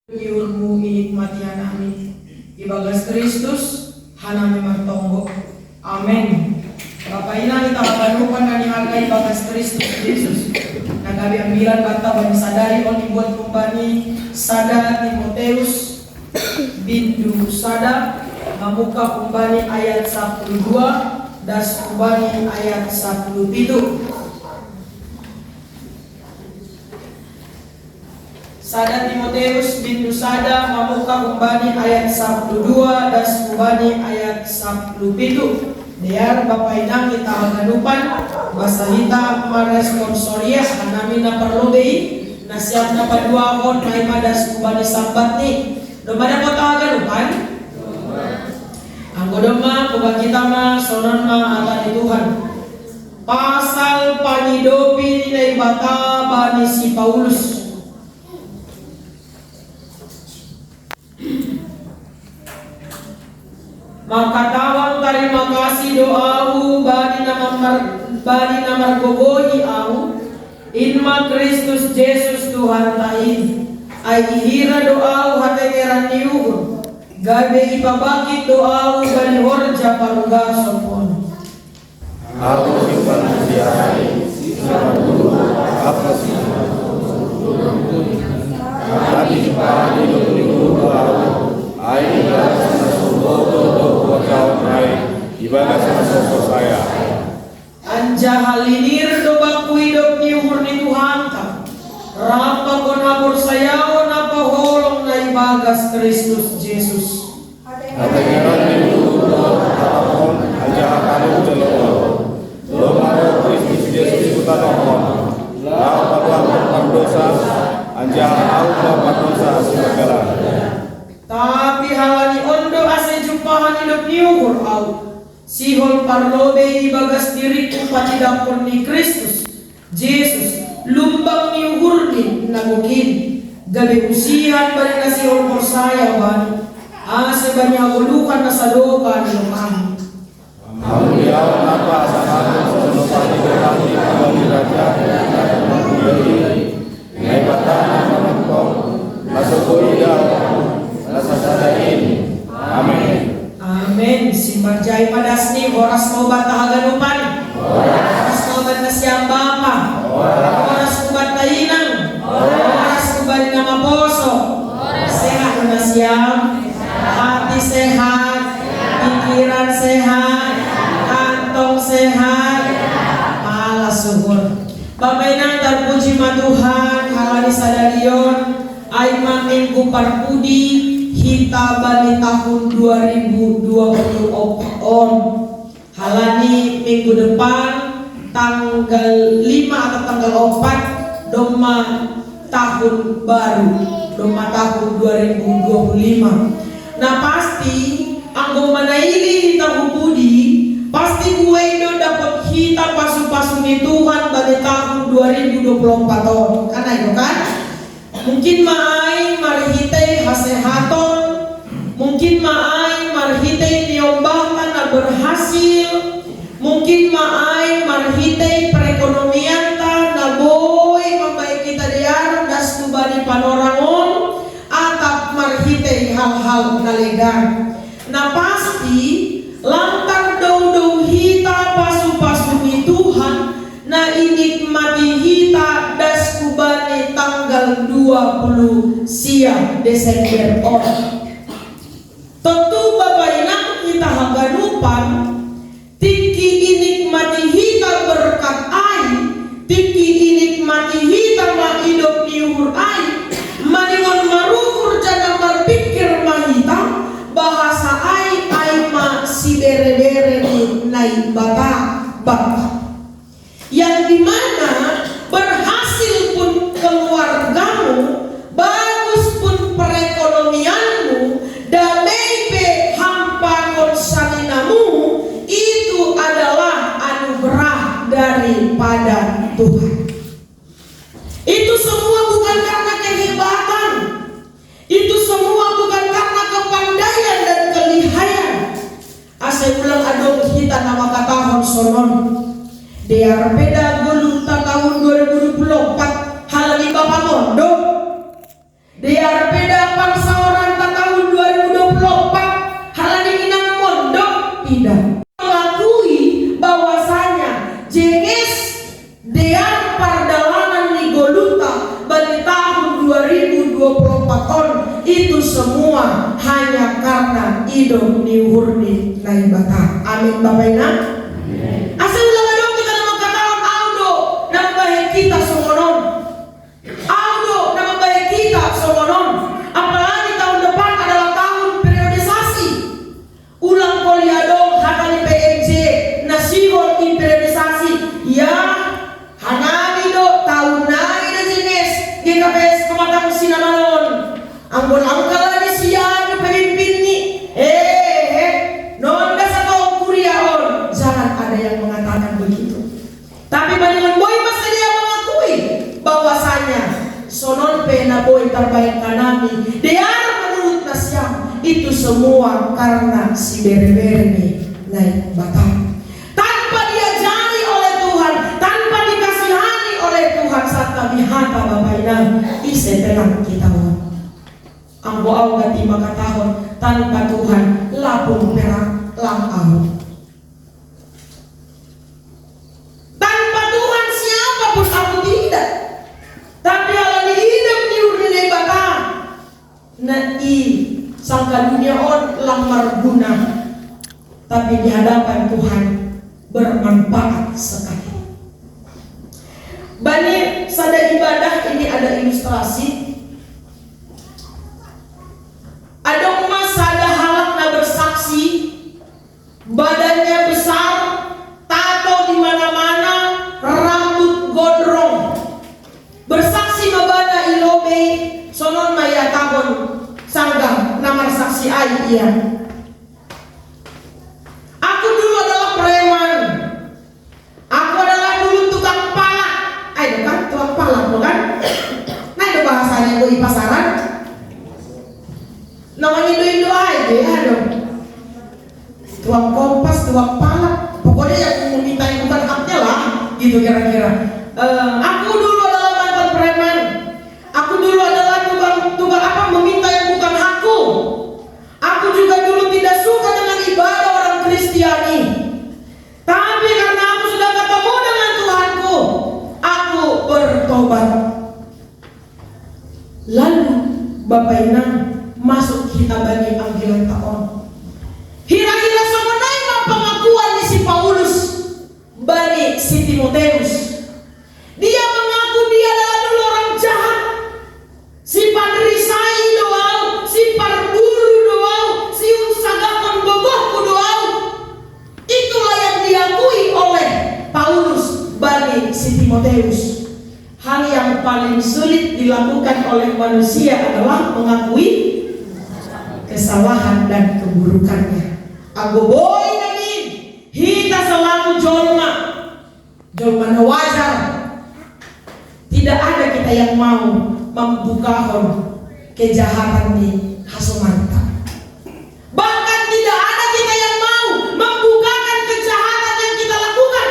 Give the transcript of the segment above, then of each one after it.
Ilmu inikmati hanami ibagas Kristus hanami martonggo. Amen. Bapak ina kita kapanukan kani harga ibagas Kristus Yesus. Nagabi ambilan bata bani sadari on dibuat kumpani sada Timoteus bintu sada mamuka kumpani ayat 12 das kumpani ayat 17. Sada Timoteus bintu sada mamuka kumbani ayat 12 das kumbani ayat 17. Biar Bapak Inang kita maganupan basa hita maresponsoria hanami na perlodei na siap na padua kon may madas kumbani sambat ni. Domada mo taganupan? Ang godoma kuba kita ma sonon ma ata ni Tuhan. Pasal panidopi ni bata bani si Paulus. Maka tawang terima kasih doamu bani namar gogohi au inma Kristus Yesus Tuhan tain ai ihira doau hate ngeran niuhur gabe ipabakit doau bani horja paruga sopon aku simpan siai simpan dulu apa sih kami simpan di dulu ai rasa ibadah sama saya anja halinir do baku hidup ni uhur ni Tuhan ka rapa kon abur sayaw na paholong na ibagas Kristus Jesus atengeran ni dulu tahun aja kamu celok lo mau Kristus Yesus kita nongol la pada dosa anja au pada dosa segala tapi halani ondo ase jumpahan hidup ni uhur au sihol parlobe ibagas diriku pati dapur ni Kristus Jesus lumbang ni uhur ni nagukin gabi usihan bari na sihol morsaya bani ase banyak ulukan na sadoka ni lumang Alhamdulillah apa sahabat lupa di dalam kembali raja hebatan menonton masuk kuliah rasa sadain amin. Amin. Simbarjay padasni oras mau bata haganupan. Oras mau bata siyang bapa. Oras kubat tainang. Oras kubat nga maposo. Sehat na siyang. Hati sehat. Pikiran sehat. Kantong sehat. Pala suhur. Babay nang terpuji matuhan halani sadarion ay maminggu parpudi kita bali tahun 2024 halani minggu depan tanggal 5 atau tanggal 4 doma tahun baru doma tahun 2025. Nah pasti anggo manaili hita budi pasti gue itu dapat hita pasu-pasu ni Tuhan bali tahun 2024 karena itu kan mungkin maai marihite hasehaton mungkin maai marhite niombahkan na berhasil mungkin maai marhite perekonomian ta na boy membaik kita diaran das kubani panorangon atap marhite hal-hal nalegan na pasti lantar daw hita pasu-pasu ni Tuhan na inikmati hita das kubani tanggal 20 siang Desember tentu Bapak Inang kita haganupan tiki inikmati hita berkat ai tiki inikmati hita ma hidup niuhur ai maningon maruhur jana marpikir mahita bahasa ai ma si bere-bere ni nai bata yang dimana berhasil pun keluargamu bagus pun perekonomianmu damai pe hampagon salinamu itu adalah anugerah daripada Tuhan. Itu semua bukan karena kehebatan, itu semua bukan karena kepandaian dan kelihayan. Asa ulang adong kita nama katahon sonon Dear peda gulunta tahun 2024 halagi Bapak Mondo Dear peda tidak. Mengakui bahwasanya jenges dean pardalanan Nigoluta bagi tahun 2024 on itu semua hanya karena hidup niuhurni naibata. Amin Bapak Ina. Asal ulang dong kita nama katakan Aldo nama baik kita songonon. Aldo nama baik kita songonon. Apalagi tahun depan adalah tahun periodisasi. Ulang poliadong hakali PMJ nasihon in periodisasi. Ya hanami do tahun nai na jenis GKPS kematang sinamanon. Ampun angkala ni siya na pemimpin ni. Nonda sa taong kuriaon. Jangan ada yang mengatakan begitu. Tapi dengan boy masa dia mengakui bahwasanya sonon pena boy terbaik kanami. Dia menurut nasyam itu semua karena si bere-bere ni naik batang. Tanpa diajari oleh Tuhan, tanpa dikasihani oleh Tuhan saat kami hata Bapak Ina, ise telang kita ang buaw gati makatahon tanpa Tuhan lapong perak lang tanpa Tuhan siapapun aku tidak. Tapi ala hidup ni urnilay bata na sangka dunia on lang marguna, tapi di hadapan Tuhan bermanfaat sekali. Bani sada ibadah ini ada ilustrasi. Ada emas ada halak na bersaksi, badannya besar, tato di mana-mana, rambut gondrong. Bersaksi mabana ilobe, sonon maya tahun sanggam nama saksi ai iya. Aku dulu adalah preman. Aku adalah dulu tukang palak. Ayo kan tukang palak bukan? Nah itu bahasanya gue di pasaran. Namanya Indo-Indo aja dong. Tuang kompas, tuang palak. Pokoknya yang meminta yang bukan haknya lah. Gitu kira-kira. Aku dulu adalah mantan preman. Aku dulu adalah tukang apa meminta yang bukan hakku. Aku juga dulu tidak suka dengan ibadah orang Kristiani. Tapi karena aku sudah ketemu dengan Tuhanku, aku bertobat. Lalu Bapak Ina masuk kita bagi panggilan tahun. Kira-kira sama nama pengakuan di si Paulus bagi si Timoteus. Dia mengaku dia adalah dulu orang jahat. Si panrisai doau, si parburu doau, si unsagakon bogohku doau. Itulah yang diakui oleh Paulus bagi si Timoteus. Hal yang paling sulit dilakukan oleh manusia adalah mengakui kesalahan dan keburukannya. Aku boy nami hita selaku jolma na wajar. Tidak ada kita yang mau membuka kejahatan di hasumanta. Bahkan tidak ada kita yang mau membukakan kejahatan yang kita lakukan.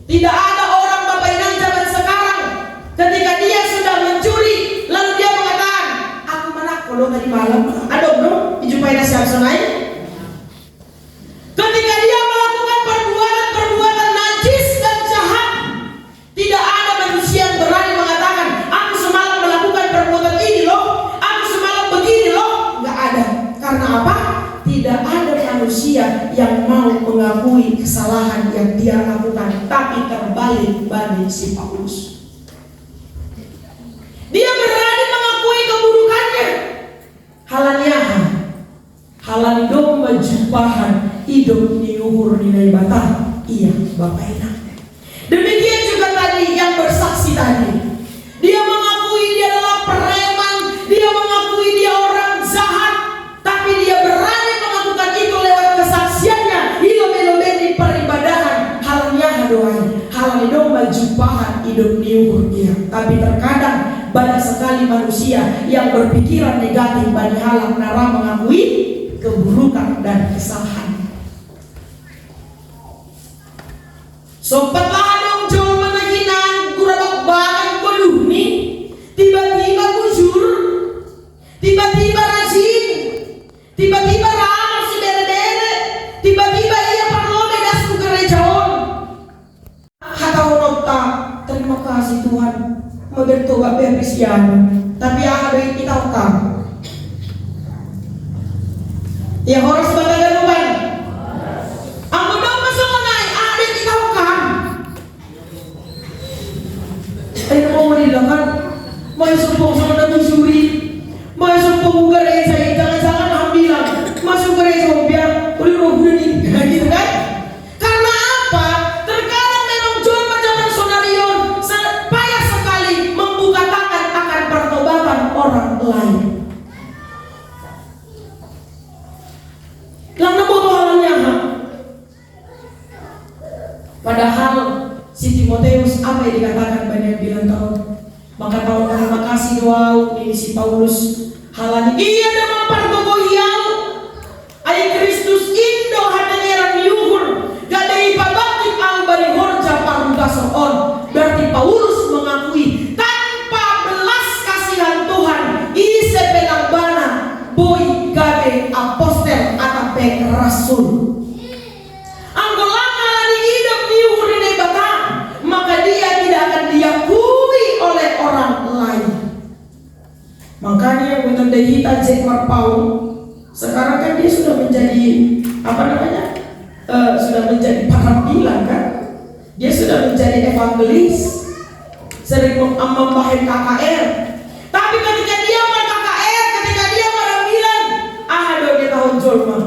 Tidak ada orang Bapak Ina zaman sekarang ketika dia sudah mencuri lalu dia mengatakan aku mana kalau tadi malam aduh bro dijumpai nasi absonai. Ketika dia melakukan perbuatan najis dan jahat, tidak ada manusia yang berani mengatakan aku semalam melakukan perbuatan ini loh, aku semalam begini loh. Nggak ada. Karena apa? Tidak ada manusia yang mau mengakui kesalahan yang dia lakukan. Tapi terbalik bagi si Paulus, dia berani mengakui keburukannya. Halani dong majupahan hidup niuhur nilai batang. Iya Bapak Ina. Demikian juga tadi yang bersaksi tadi. Dia mengakui dia adalah preman, dia mengakui dia orang jahat, tapi dia berani melakukan itu lewat kesaksiannya. Ilom-ilom di peribadahan halnya doanya. Halani dong majupahan hidup niuhur dia. Tapi terkadang banyak sekali manusia yang berpikiran negatif bagi halang nara mengakui keburukan dan kesalahan. Sopatlah dong jol manahinan gurabak barang belumi, tiba-tiba bujur, tiba-tiba rajin, tiba-tiba ramah si dere-dere, tiba-tiba jano. Tapi ada kita ukam. Ya harus bagaimana? Aku dong masuk menai, ada kita ukam. Mau dilakukan, mau sumpah sama Nabi Suri, mau sumpah gereja, jangan bilang masuk gereja biar udah roh ini, gitu kan? Karena apa? Terkadang memang John macam sonarion, payah sekali membuka tangan akan pertobatan orang lain. Lalu botolannya, padahal si Timoteus apa yang dikatakan banyak bilang tahu. Maka tahu terima kasih doa ini si Paulus halani iya demam pargogohiau ai Kristus indo hadangeran yuhur gadai pabakti ang barihorja paruga soon. Berarti Paulus mengakui tanpa belas kasihan Tuhan ise pelangbana boy gade apostel atape rasul. Anggolang halani hidup yuhur ini batang, maka dia tidak akan diakui oleh orang lain. Makanya Bunda Hita Jack Marpaung sekarang kan dia sudah menjadi apa namanya? Sudah menjadi parambilan kan? Dia sudah menjadi evangelis, sering membahayakan KKR. Tapi ketika dia KKR, ketika dia parambilan, ada dia tahun Jolma.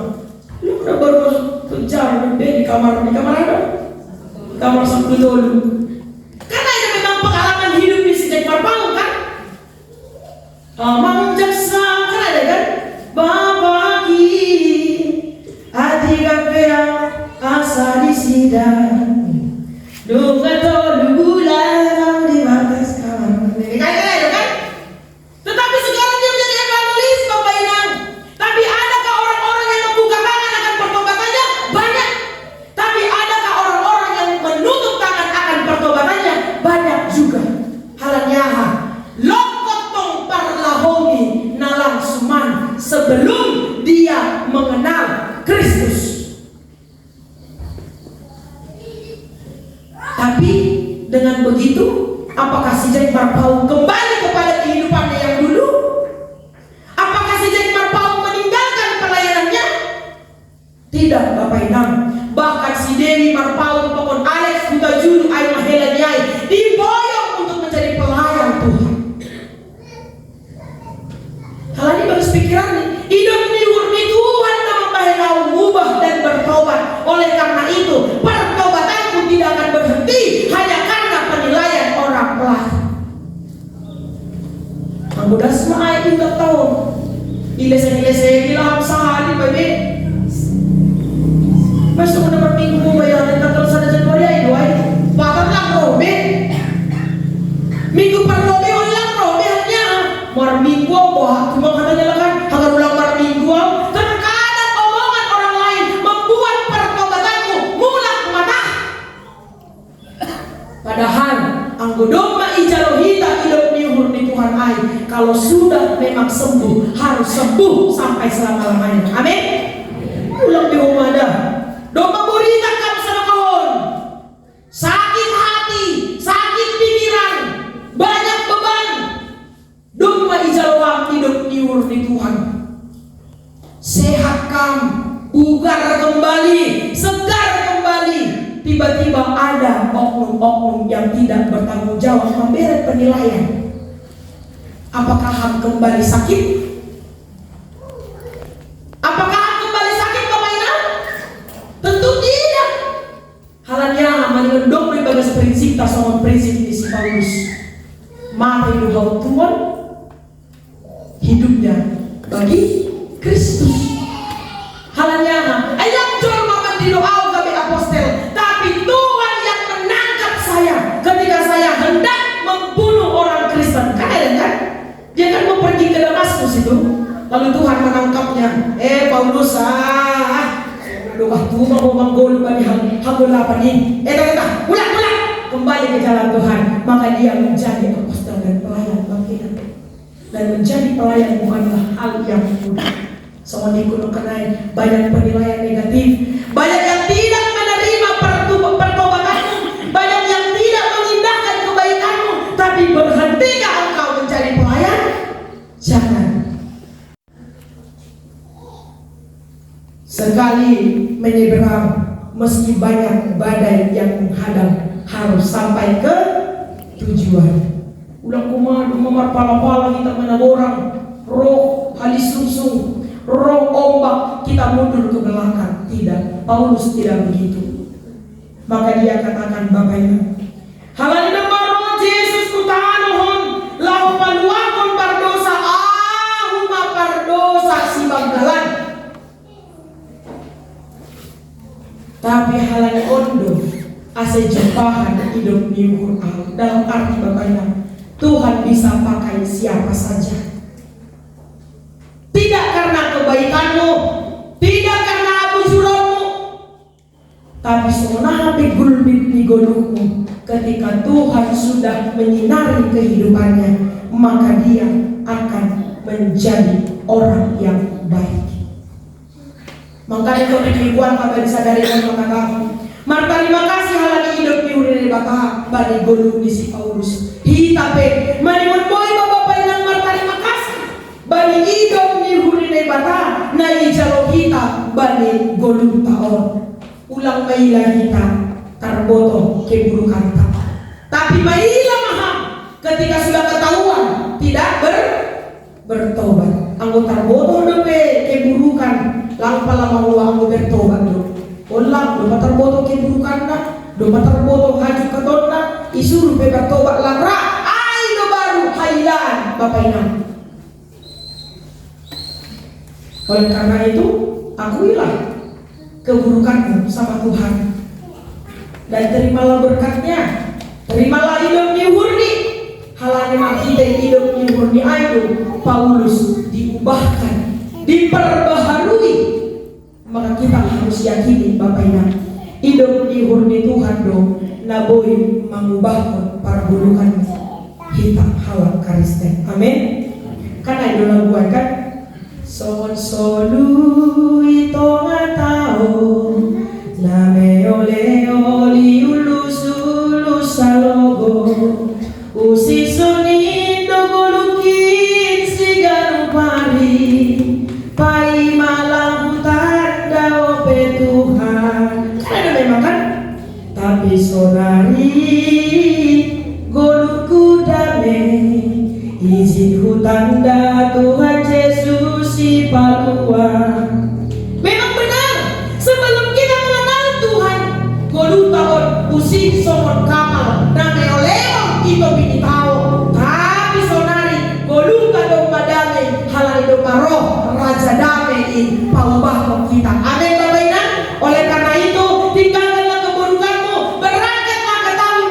Lu udah baru masuk penjara di kamar ada? Kamar sampai dulu. Karena itu memang pengalaman hidup di si Jack Marpaung kan? Amang jaksa kan ada kan? Babaki hati kapea asa di sidang duka tolu bulan di batas kamar. Kayak itu kan? Tetapi sekarang dia menjadi evangelis Bapak Inang. Tapi adakah orang-orang yang membuka tangan akan pertobatannya? Banyak. Tapi adakah orang-orang yang menutup tangan akan pertobatannya? Banyak juga. Halanyaha lokotong parlahomi nalang suman sebelum dia mengenal Kristus. Tapi dengan begitu, apakah si Jack Marpaung kembali kepada kehidupannya yang dulu? Apakah si Jack Marpaung meninggalkan pelayanannya? Tidak, Bapak Inang. Bahkan si Dewi Marpaung pokon Alex Butajulu ay mahelanyai diboyong untuk menjadi pelayan Tuhan. Hal ini bagus pikiran nih. Hidup di murni Tuhan nama bahaya mengubah dan bertobat. Oleh karena itu, pertobatanku tidak akan berhenti hanya karena penilaian orang lain. Aku dah semai kita tahu. Ilese bilang sehari baby. Masuk ke nomor minggu bayaran tanggal 1 Januari ayo ay. Bakal lang robe. Minggu per robe ulang robe hanya. Mar minggu wah cuma katanya kan agar ulang mar minggu. Terkadang omongan orang lain membuat pertobatanmu mulak mata. Padahal anggodoma ijalohita hidup niuhur di Tuhan ay. Kalau sudah memang sembuh harus sembuh sampai selama-lamanya. Amin. Ulang di rumah dah. Domba buritan kamu sama kawan. Sakit hati, sakit pikiran, banyak beban. Domba ijalawang hidup niur di Tuhan. Sehat kamu, bugar kembali, segar kembali. Tiba-tiba ada oknum-oknum yang tidak bertanggung jawab memberi penilaian. Apakah kamu kembali sakit? Apakah kembali sakit Bapak Ina? Tentu tidak. Halanya maningan dong bagas prinsip tak sama prinsip di si Paulus. Mata hidup haut Tuhan, hidupnya bagi Kristus. Halanya ayam jual makan di doa kami apostel, tapi Tuhan yang menangkap saya ketika saya hendak membunuh orang Kristen. Kan? Dia kan mau pergi ke Damaskus itu. Lalu Tuhan menangkapnya. Paulus doa Tuhan mau menggol bagi hagulapan ini. Pulang kembali ke jalan Tuhan. Maka dia menjadi apostel dan pelayan bangkit. Dan menjadi pelayan bukanlah hal yang mudah. Semua dikunung kenai banyak penilaian negatif, banyak yang tidak menerima pertobatanmu, banyak yang tidak mengindahkan kebaikanmu. Tapi berhentikah engkau menjadi Sekali menyeberang, meski banyak badai yang menghadang, harus sampai ke tujuan. Ulang kumadu memar pala-pala kita menaborang, roh halis sungsung, roh ombak kita mundur ke belakang. Tidak, Paulus tidak begitu. Maka dia katakan Bapak Ibu, halani nama roh Yesus kutahanuhon, lau paluakon pardosa, ahuma pardosa si Magdalan. Tapi halani ondo ase jempahan hidup niuhur Allah. Dalam arti Bapak Ibu, Tuhan bisa pakai siapa saja. Tidak karena kebaikanmu, tidak karena abusuranmu, tapi sebenarnya gulbit di golukmu. Ketika Tuhan sudah menyinari kehidupannya, maka dia akan menjadi orang yang baik. Makanya kalau dikikuan kabar disadari dan mengatakan, maka terima kasih halagi hidup di urine baka bani goluk di si Paulus. Hitape manimun boy bapak yang terima kasih bani hidup di urine baka na ijalo kita bani goluk taon. Ulang maila kita tarboto keburukan kita. Tapi maila maham ketika sudah ketahuan tidak bertobat. Anggota bodoh dope keburukan lang pala mahuwa anggo bertobat do. Ulang do matarboto keburukan na, do matarboto haju katon na, isuru pe bertobat lang ra. Ay do baru hailaan Bapak Ina. Oleh karena itu, akuilah keburukanmu sama Tuhan dan terimalah berkatnya. Terimalah hidup ni murni. Halanya kita hidup ni murni itu Paulus diubahkan, diperbaharui. Maka kita harus yakini Bapak Ibu, hidup di murni Tuhan do naboi mengubahkan perburukan hitam halal Kristen. Amin. Karena itu laguan kan son solu ito ngatao na me ole oli ulus ulus salogo usi sonindo golukin sigaru pari pai malang tanda ope Tuhan. Kan ada memang kan, tapi sonari goluku damai izin hutanda Tuhan Yesus si palua. Memang benar, sebelum kita mengenal Tuhan, golutahon usi somon kapal name olehon ito binitao. Tapi sonari golutahon madame halal do roh raja dame in paubah kita. Amin Bapak Ibu. Oleh karena itu tinggalkanlah keburukanmu, berangkatlah ke tahun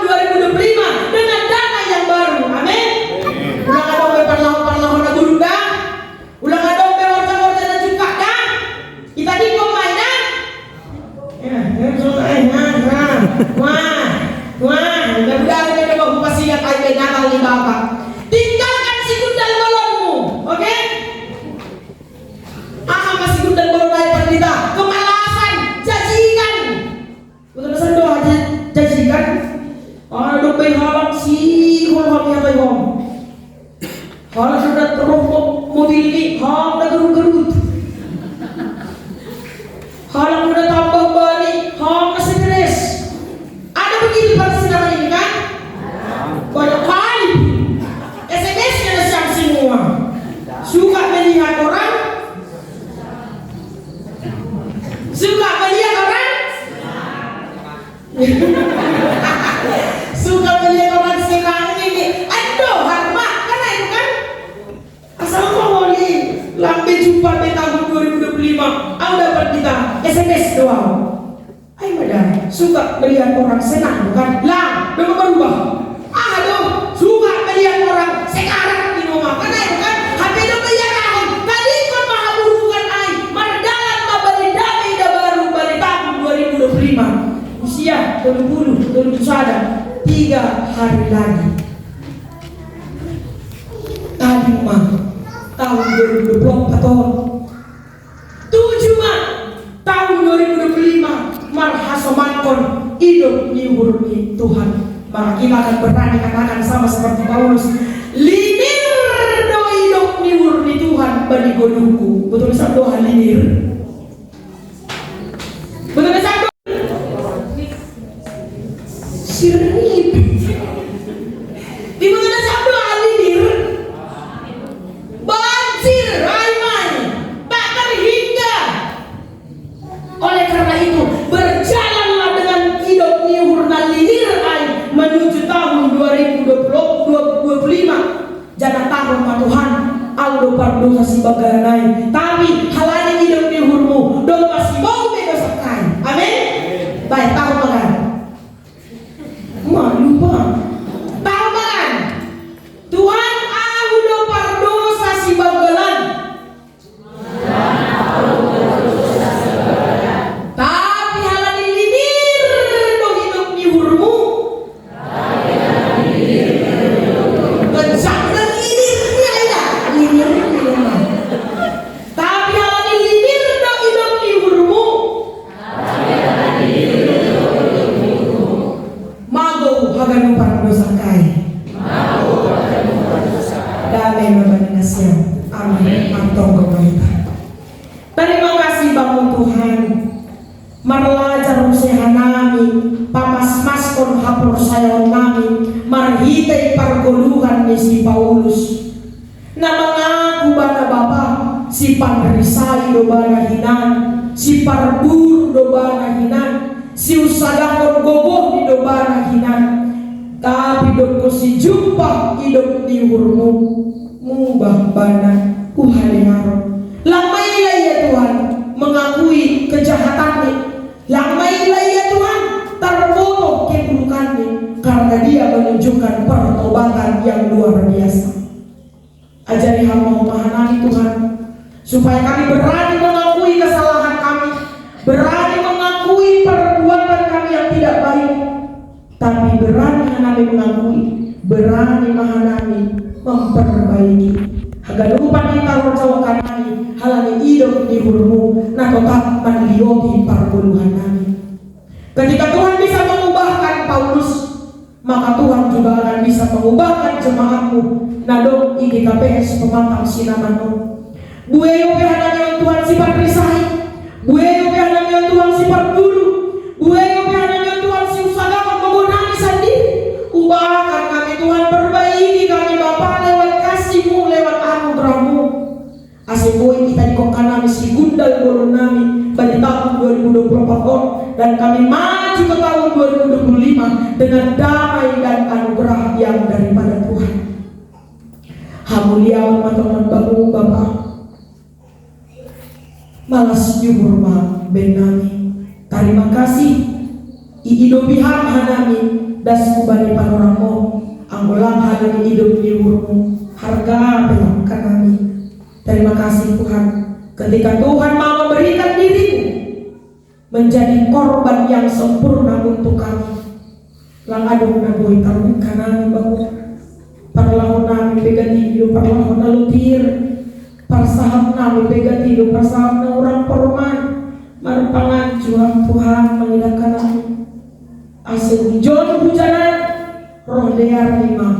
2025 dengan dana yang baru. Amin. Ulang ada perlahan-perlahan na gulung dah. Ulang ada warta-warta na juga dah. Kita di komai dah. Wah, mudah-mudahan kita mau pasigat ay may natal ni Bapak. Tinggalkan si gundal balonmu, oke? Apa si gundal balon ay pandita? Kemalasan, jajikan. Betul pesan doa jajikan. Ada bay halak si halak yang bayong. Halak sudah terompok mobil ini, halak gerut-gerut. Halak sudah tambah bani, halak stres. Ada begitu pada sinama ini kan? Banyak kali SMS-nya ada siang semua. Suka melihat orang, suka melihat orang, suka melihat orang senang ini. Aduh, harmat karena itu kan asal ngomong lambe jumpa di tahun 2025. Aku dapat kita SMS doang. Ayo madam, suka melihat orang senang bukan? Lah, udah berubah. Aduh, suka melihat orang sekarang di rumah. Karena itu kan, HP udah melihat tahun. Tadi kan maha burukan ay, mardalan mabali dami dah baru balik tahun 2025. Usia 20 sada 3 hari lagi. Tadi mah tahun 2024 tahun 7 mah tahun 2025 marhasomankon hidup nyuhur di Tuhan. Maka kita akan berani katakan sama seperti Paulus, linir do hidup nyuhur di Tuhan bani golungku. Betul bisa doa linir. Betul na sabdo? Sirip. Di mga nasabdo alilir. Banjir, Raiman, tak terhingga. Oleh karena itu, berjalanlah dengan hidup niurna lilir menuju tahun 2025. Jangan tahun Tuhan, audo pardosa si baganay. Tapi halani hidup niurmu, dong masih mau beda sakai. Amin. Baik, tahun makan. Lupa. Tahu makan. Tuhan audo pardosa si bagalan. Tapi halani lilir dong hidup niurmu. Kencang dan lilirnya ya. Lilirnya. Tapi halani lilir dong hidup niurmu. Mago haganu pardosa kai. Damai mabaninasya. Amin. Mantong kebaita. Terima kasih Bapak Tuhan. Marlajar usaha nami, pamas-mas kon hapur sayaw nami, marhitay parguluhan ni si Paulus. Na mengaku bana Bapa, si panrisay do bana hinan, si parbur do bana hinan, si usadakon gogoh ni do bana hinan. Tapi do ko si jumpa hidup di hurmu, mubah bana uhalengaro. Lamailah ya Tuhan, mengakui kejahatannya. Lamailah ya Tuhan, terbodoh keburukannya, karena dia menunjukkan pertobatan yang luar biasa. Ajari hamba memahami Tuhan, supaya kami berani mengakui kesalahan kami, berani mengakui perbuatan kami yang tidak baik, tapi berani kami mengakui, berani menghadapi, memperbaiki. Agar lupa kita rocawa kanani, halani hidup di hurmu, nah tetap mendiyogi perpuluhan kami. Ketika Tuhan bisa mengubahkan Paulus, maka Tuhan juga akan bisa mengubahkan jemaatmu. Nadong IGKPS Pematang Sinamano. Bueyo pehananya Tuhan sifat risai, bueyo pehananya Tuhan sifat dulu, bueyo pehananya Tuhan si usagakan menggunakan sendiri. Ubahkan kami Tuhan, perbaiki kami Bapa lewat kasih-Mu, lewat anugerah-Mu. Asiboi kita dikongkan kami si gundal golong nami pada tahun 2024 dan kami maju ke tahun 2025 dengan damai dan anugerah yang daripada Tuhan. Hamulia matonan bagu Bapa malas nyubur ma benami. Terima kasih iidobihan hanami das kubani panoramo anggolang hanami hidup nyuburmu harga pelang kanami. Terima kasih Tuhan, ketika Tuhan mau memberikan dirimu menjadi korban yang sempurna untuk kami. Lang adong nabuhay tarung kanami bago parlahon namin pegatido, parlahon na lutir, parsahap namin pegatido, parsahap na orang porman, marpangan Tuhan Tuhan mengidapkan namin. Asal hujanan, roh lear lima,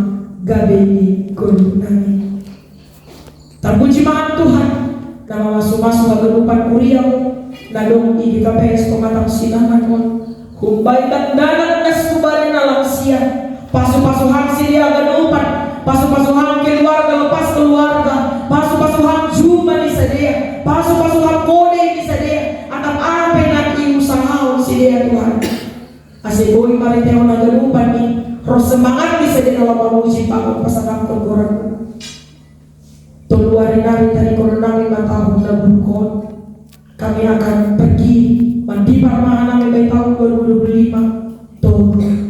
gabi kulit namin. Terpuji maha Tuhan, nama masuk-masuk kegelupan kuriau, nadong IGKPS Pematang Sinamano, humbai dan danan es kubari nalang sia, pasu-pasuhan silia ganupan, pasu-pasuhan keluarga lepas keluarga, pasu-pasuhan juma di sedia, pasu-pasuhan kode di sedia, atap apa yang iusahaon silia Tuhan. Asiboi mariteo na ganupan ni, roh semangat di sedia dalam memuji panggung pasangan kegorang. Tuluari nari dari koronami matahun na bukon. Kami akan pergi mandi parmahan namin by tahun 2025. Tuhan